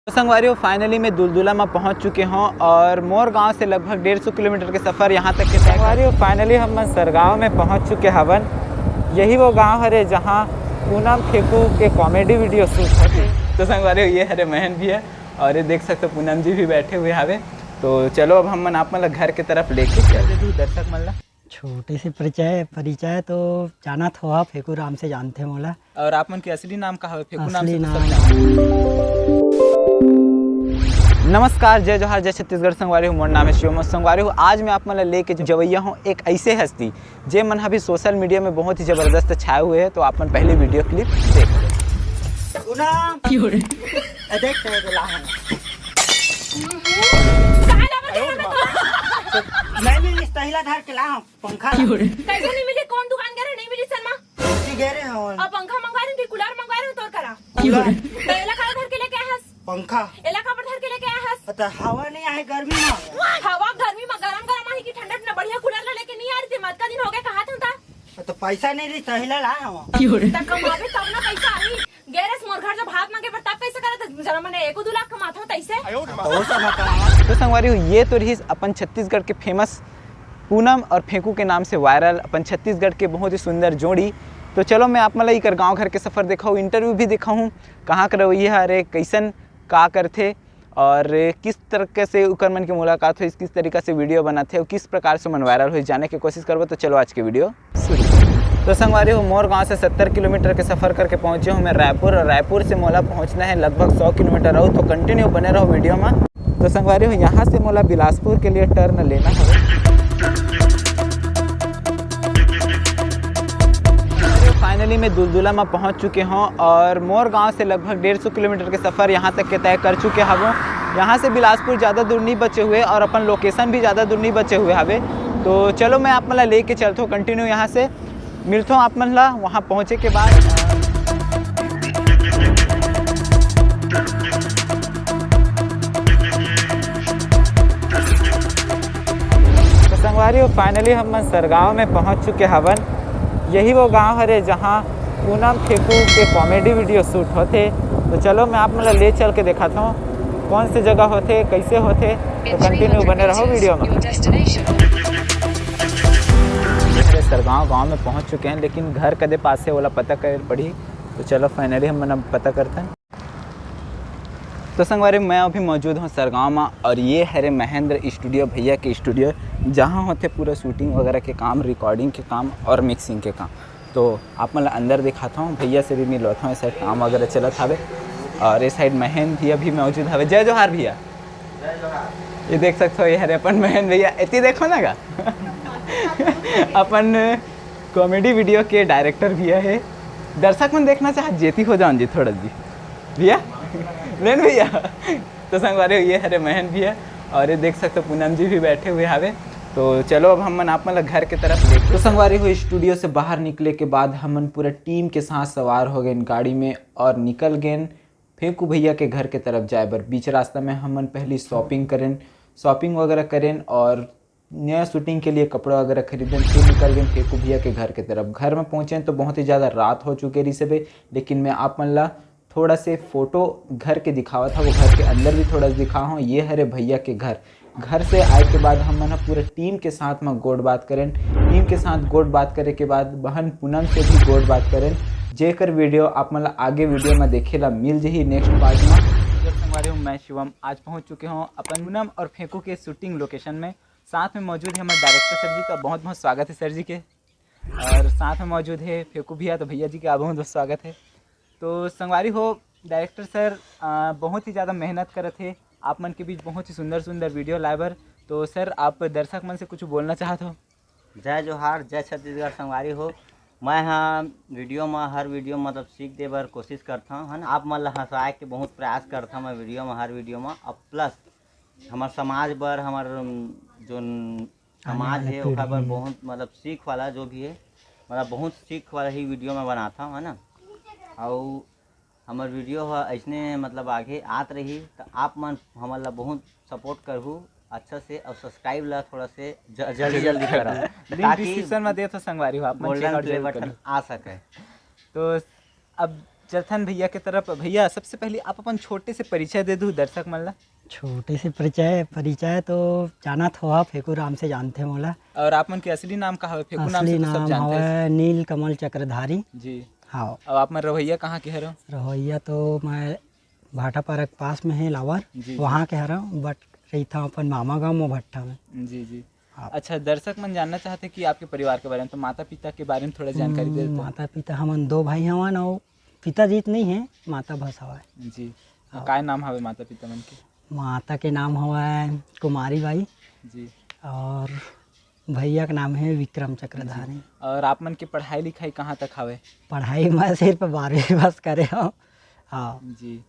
तो संगवारियों फाइनली मैं दुलदुला में पहुंच चुके हूं और मोर गांव से लगभग 150 किलोमीटर के सफ़र यहां तक के संगवारियों फाइनली हम सरगांव में पहुंच चुके हवन। यही वो गांव है जहां पूनम फेकू के कॉमेडी वीडियो शूट होते। तो संगवारियों ये हरे महन भी है और ये देख सकते हो पूनम जी भी बैठे हुए हवे। तो चलो अब हम आप मतलब घर की तरफ लेके चलते दू दर्शक मन ला छोटे से परिचय तो जाना था फेकू राम से जानते मोला। और आप मन के असली नाम का है फेकू नाम से नमस्कार, जय जोहार, जय छत्तीसगढ़। संगवारी हूँ, मोर नाम है शिवम। संगवारी हूँ, आज मैं आप मन लेके जवैया हूँ एक ऐसे हस्ती जे मन अभी सोशल मीडिया में बहुत ही ज़बरदस्त छाए हुए हैं। तो आप मन पहले वीडियो क्लिप देख पंखा कैसे नहीं मिली? कौन दुकान गए नहीं मिली शर्मा? अब पंखा मंगवा रही थी, कूलर मंगवा रही तोर करा तो एला का धर के लेके आया पंखा एला का धर के लेके आया तो हवा नहीं आए गर्मी में हवा गर्मी में गरम गरम आई की ठंडा ठंडा बढ़िया कूलर लेके नहीं आ रही थी। मत का दिन हो गया कहा था तो पैसा नहीं रही तहिला ला हम तब कमावे तब ना पैसा आई गैरेस मोर घर जब हाथ मांगे पर तब कैसे करत जरा मैंने 1-2 लाख कमाता हूं तैसे। तो संगवारी हूँ, ये तो रही अपन छत्तीसगढ़ के फेमस पूनम और फेकू के नाम से वायरल अपन छत्तीसगढ़ के बहुत ही सुंदर जोड़ी। तो चलो मैं आप मतलब इकर गांव घर के सफ़र दिखाऊँ, इंटरव्यू भी दिखाऊँ कहाँ कर रवैया अरे कैसन का करते और किस तरीके से उकर मन की मुलाकात हो, किस तरीक़ा से वीडियो बनाते हो, किस प्रकार से मन वायरल हो जाने की कोशिश करबो। तो चलो आज के वीडियो शुरू। तो संगवारी हूँ, मोर गाँव से 70 किलोमीटर के सफ़र करके पहुँचे हूँ मैं रायपुर और रायपुर से मोला पहुँचना है लगभग 100 किलोमीटर रहो। तो कंटिन्यू बने रहो वीडियो में। तो संगवारी हूँ, यहाँ से मोला बिलासपुर के लिए टर्न लेना है। फाइनली मैं दुलदुला में पहुंच चुके हूं और मोर गांव से लगभग 150 किलोमीटर के सफ़र यहां तक के तय कर चुके हवों। यहां से बिलासपुर ज़्यादा दूर नहीं बचे हुए और अपन लोकेशन भी ज़्यादा दूर नहीं बचे हुए हवे। तो चलो मैं आप मतलब लेके चलता हूँ कंटिन्यू, यहां से मिलता हूँ आप मतलब वहां पहुँचे के बाद। तो संगवारी हो फाइनली हम सरगांव में पहुँच चुके हवन। यही वो गांव है जहां पूनम फेकू के कॉमेडी वीडियो शूट होते। तो चलो मैं आप मतलब ले चल के दिखाता हूँ कौन सी जगह होते कैसे होते। तो कंटिन्यू बने रहो वीडियो में। सरगांव गांव में पहुंच चुके हैं लेकिन घर कदे पास से वाला पता कर पड़ी। तो चलो फाइनली हम मन पता करते हैं। तो संगवारी मैं अभी मौजूद हूँ सरगांव में और ये है महेंद्र स्टूडियो भैया के स्टूडियो जहाँ होते पूरा शूटिंग वगैरह के काम, रिकॉर्डिंग के काम और मिक्सिंग के काम। तो आप मतलब अंदर दिखाता हूँ, भैया से भी मिलवाता हूँ। इस साइड काम वगैरह चलत हवे और इस साइड महन भैया भी मौजूद हवे। जय जोहार भैया। ये देख सकते हो ये हरे अपन महन भैया इतनी देखो ना गा अपन कॉमेडी वीडियो के डायरेक्टर भैया है। दर्शक मन देखना चाह जेती हो जाओ जी थोड़ा जी भैया लेन भैया। तो संगवारी ये हरे महन भी है और ये देख सकते हो पूनम जी भी बैठे हुए हवे। तो चलो अब हम आप मतलब घर की तरफ लेके। तो संगवारी हुई स्टूडियो से बाहर निकले के बाद हम पूरा टीम के साथ सवार हो गए गाड़ी में और निकल गए फेकू भैया के घर के तरफ जाए बर। बीच रास्ता में हम पहले शॉपिंग वगैरह करें और नया शूटिंग के लिए कपड़ा वगैरह खरीदें, फिर निकल गए फेकू भैया के घर के तरफ। घर में पहुँचे तो बहुत ही ज़्यादा रात हो चुके रही सब, लेकिन मैं आप मन ला थोड़ा से फ़ोटो घर के दिखावा था, वो घर के अंदर भी थोड़ा दिखा हूँ। ये हरे भैया के घर से आए के बाद हम मन पूरे टीम के साथ में गोड़ बात करें। टीम के साथ गोड़ बात करे के बाद बहन पूनम से भी गोड़ बात करें, जेकर वीडियो आप मतलब आगे वीडियो में देखेला मिल जाही नेक्स्ट पार्ट में। हमारे हूँ मैं शिवम, आज पहुँच चुके हूँ अपन पूनम और फेकू के शूटिंग लोकेशन में। साथ में मौजूद है हमारे डायरेक्टर सर जी, तो बहुत बहुत स्वागत है सर जी के। और साथ में मौजूद है फेकू भैया, तो भैया जी का बहुत बहुत स्वागत है। तो संगवारी हो डायरेक्टर सर बहुत ही ज़्यादा मेहनत करे थे आप मन के बीच बहुत ही सुंदर सुंदर वीडियो लाइबर। तो सर आप दर्शक मन से कुछ बोलना चाहते हो? जय जोहार, जय छत्तीसगढ़। संगवारी हो मैं हाँ वीडियो में हर वीडियो मतलब सीख दे बर कोशिश करता हूँ है ना। आप मन हंसाए के बहुत प्रयास करता हूँ मैं वीडियो में, हर वीडियो में। अब प्लस हमार समाज बर हमार जो समाज है ओखा बर बहुत मतलब सीख वाला जो भी है मतलब बहुत सीख वाला ही वीडियो में बनाता हूँ है ना। और हमार वीडियो ऐसने मतलब आगे आत रही तो आप मन हमारा बहुत सपोर्ट करहु अच्छा से और सब्सक्राइब ला थोड़ा से जल्दी करा ताकि डिस्क्रिप्शन में दे तो संगवारी हो आप गोल्डन प्ले बटन आ सके। तो अब चलथन भैया के तरफ। भैया सबसे पहले आप अपन छोटे से परिचय दे दू दर्शक मन ला। छोटे से परिचय तो जानत हो आप, फेकू राम से जानते मोला। और आप मन के असली नाम का हवे? फेकू नाम असली से तो सब नाम जानते हैं हवे नील कमल चक्रधारी। जी। हाँ। और आप मन रवैया कहाँ के हरो? रवैया तो मैं भाटा पारक पास में है लावर, जी। वहाँ के हरा, बट रही था अपन मामा गाँव में भट्टा में। जी जी। हाँ। अच्छा, दर्शक मन जानना चाहते कि आपके परिवार के बारे में, तो माता पिता के बारे में थोड़ा जानकारी दे देते। माता पिता हमन 2 भाई हवन और पिताजी तो नहीं है, माता बस हवा। जी। काय नाम हवे माता पिता मन के? माता के नाम हवा कुमारी बाई जी। और भैया का नाम है विक्रम चक्रधारी। और आप मन की पढ़ाई लिखाई कहाँ तक हवे? पढ़ाई मैं सिर्फ 12वीं बस करे हूँ। हाँ जी।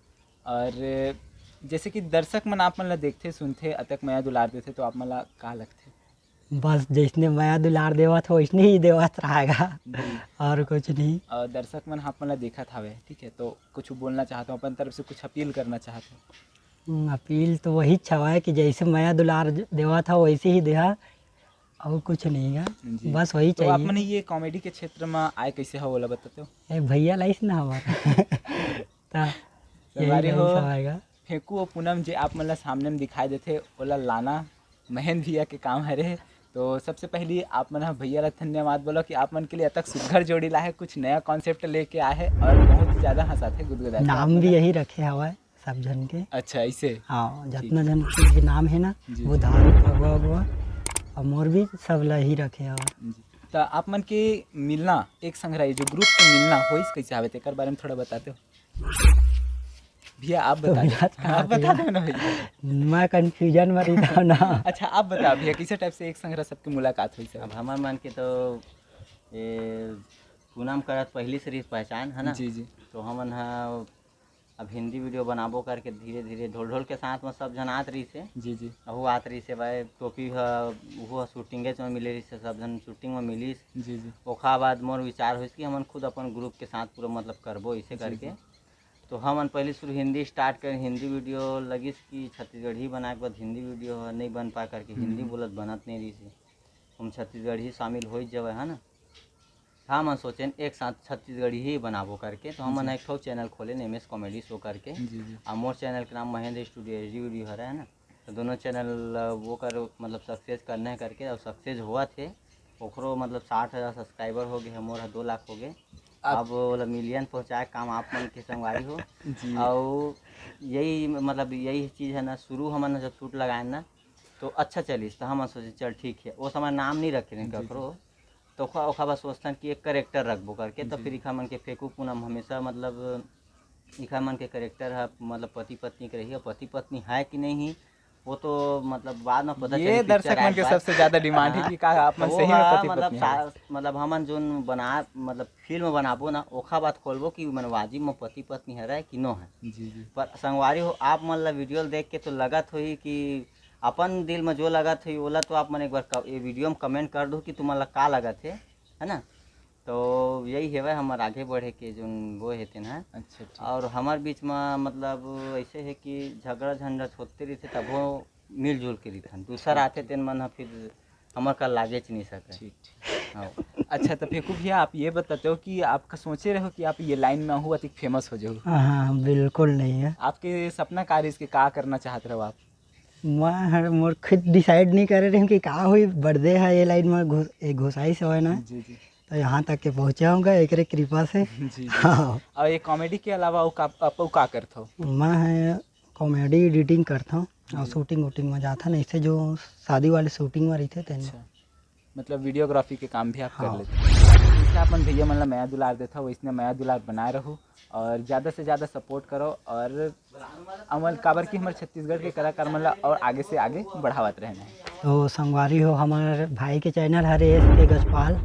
और जैसे कि दर्शक मन आप मन ला देखते सुनते अतक माया दुलार देते, तो आप मन ला का लगते? बस जैसने माया दुलार देवत हो वैसने ही देवत रहेगा, और कुछ नहीं। और दर्शक मन आप मन ला देखत हवे, ठीक है, तो कुछ बोलना चाहता हूँ अपन तरफ से, कुछ अपील करना चाहते हूँ? अपील तो वही छवा है कि जैसे माया दुलार देवा था वैसे ही देहा, और कुछ नहीं है, जी। बस वही तो आप चाहिए। मन ये कॉमेडी के क्षेत्र में आए कैसे हो, बोला बताते हो? ए भैया लाइस ना हमारा सवारी हो आएगा। फेंकू और पूनम जे आप मन ला सामने में दिखाई देते, ओला लाना महेंद्र भैया के काम हरे। तो सबसे पहले आप मन भैया ला धन्यवाद बोलो कि आप मन के लिए अतक सुघर जोड़ी ला है, कुछ नया कॉन्सेप्ट लेके आए है और बहुत ही ज़्यादा हंसाते गुदगुदाते। नाम भी यही रखे हवा है सब जन के। अच्छा, ऐसे? हाँ, जितना जन के नाम है ना जी। वो धारू भगवा भगवा और मोर भी सब ला ही रखे हवा। जी। तो आप मन के मिलना एक संग्रह जो ग्रुप के मिलना होइस कैसे आवे, तेकर बारे में थोड़ा बताते हो भैया? आप बता दो ना भैया, मैं कंफ्यूजन में रहता ना। अच्छा आप बताओ भैया, किस टाइप से एक संग्रह सबकी मुलाकात हुई सर? अब हमार मन के तो ये पूनम करत पहली से पहचान है ना। जी जी। तो हमन अब हिंदी वीडियो बनाबो करके धीरे धीरे ढोल ढोल के साथ में सब जन आत रही से। जी जी। अहू आत रही से भाई टोपी वो शूटिंगे में मिले रही से, सब जन शूटिंग में मिलीस। जी जी। ओखा बाद मोर विचार हुई कि हमन खुद अपन ग्रुप के साथ पूरा मतलब करबो इसे करके। तो हमन पहले शुरू हिंदी स्टार्ट कर, हिंदी वीडियो लगिस कि छत्तीसगढ़ी बना के बाद हिंदी वीडियो नहीं बन पा करके हिंदी बोलत बनत नहीं रही से, हम छत्तीसगढ़ी शामिल हो जावे है ना। हम सोचें एक साथ छत्तीसगढ़ी ही बनाबो करके, तो हमन एक ठो चैनल खोले MS कॉमेडी शो करके। और मोर चैनल के नाम महेंद्र स्टूडियो HD वीडियो है ना। तो दोनों चैनल वो कर मतलब सक्सेस करने करके, और सक्सेस हुआ थे ओकरो मतलब 60,000 सब्सक्राइबर हो गए, मोर 2 लाख हो गए। अब मिलियन पहुँचाए काम आप मन के संगवारी हो। और यही मतलब यही चीज़ है ना, शुरू हमन जब शूट लगाए ना तो अच्छा चलिस, तो हम सोचे चल ठीक है। वो समय नाम नहीं रखे ककरो, तो ओखा बस सोचतन कि एक करेक्टर रखबो करके। तो फिर इखा मन के फेंकू पूनम हमेशा मतलब इखा मन के करेक्टर है मतलब पति पत्नी के रही है। पति पत्नी है कि नहीं वो तो मतलब बाद में पता ये दर्शक मन के सबसे ज्यादा डिमांड है कि का आप मन सही में पति पत्नी है। मतलब हमन जोन बना मतलब फिल्म बनाबो ना ओखा बात खोलबो कि मन वाजिब में पति पत्नी है कि नो है। जी जी। पर संगवारी हो आप मन ला वीडियो देख के तो लगत हुई कि अपन दिल में जो लगत हुई ओला तो आप मन एक बार ये वीडियो में कमेंट कर दो कि तुम्हारा का लगत है ना। तो यही है हमारे आगे बढ़े के जो वो हेते ना। अच्छा। और हमारे बीच में मतलब ऐसे है कि झगड़ा झंझट होते रहते तब वो मिलजुल के रहते, दूसरा आते तेन मन फिर हमारे का लागे नहीं सके। ठीक। हाँ। अच्छा, तो फेंकू भैया आप ये बताते हो कि आपका सोचे रहो कि आप ये लाइन में हो अधिक फेमस हो जाओ? हाँ बिल्कुल नहीं है। आपके सपना कार्य इसके का करना चाहते रहो आप? मैं मोर खुद डिसाइड नहीं कर रहे हैं कि का हुई बर्थडे है ये लाइन में घुसाई से है ना। जी जी। तो यहाँ तक के पहुँचे होंगे एक कृपा से। जी। हाँ। और ये कॉमेडी के अलावा आप का करते हो? मैं कॉमेडी एडिटिंग करता हूँ और शूटिंग वूटिंग में जाता ना, इससे जो शादी वाले शूटिंग में रहते थे। अच्छा, मतलब वीडियोग्राफी के काम भी आप हाँ। कर लेते हैं। जैसे अपन भैया मन ला माया दुलार देता हो इसने माया दुलार बनाए रहो और ज़्यादा से ज़्यादा सपोर्ट करो और अमल काबर की हमारे छत्तीसगढ़ के कलाकार मन ला और आगे से आगे बढ़ावत रहना है। तो संगवारी हो हमारे भाई के चैनल हरे SK गजपाल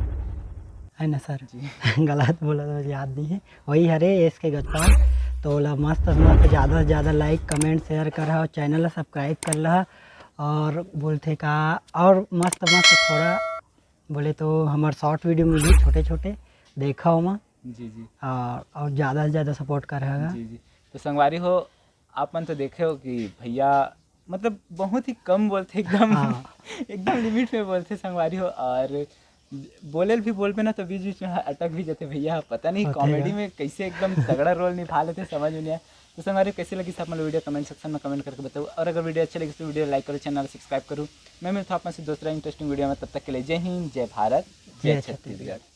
है ना सर जी। गलत बोला तो याद नहीं है, वही हरे SK गजपाल। तो ला मस्त मस्त ज़्यादा से ज़्यादा लाइक कमेंट शेयर कर रहा और चैनल सब्सक्राइब कर रहा। और बोलते का और मस्त मस्त थोड़ा बोले तो हमारे शॉर्ट वीडियो में भी छोटे छोटे देखा हो मैं। जी जी। और ज़्यादा से ज़्यादा सपोर्ट कर रहा है। जी जी। तो संगवारी हो आप मन तो देखे हो कि भैया मतलब बहुत ही कम बोलते एकदम। हाँ। एकदम लिमिट में बोलते संगवारी हो। और बोले भी बोल पे ना तो बीच बीच में अटक भी जाते भैया, पता नहीं होता कॉमेडी है। में कैसे एकदम तगड़ा रोल निभा लेते, समझ में नहीं आया। तो संगवारी कैसे लगी सब वीडियो कमेंट सेक्शन में कमेंट करके बताओ, और अगर वीडियो अच्छी लगी तो वीडियो लाइक करो, चैनल सब्सक्राइब करो। मैं मिलता हूँ आपसे दूसरा इंटरेस्टिंग वीडियो में, तब तक के लिए जय हिंद, जय भारत, जय छत्तीसगढ़।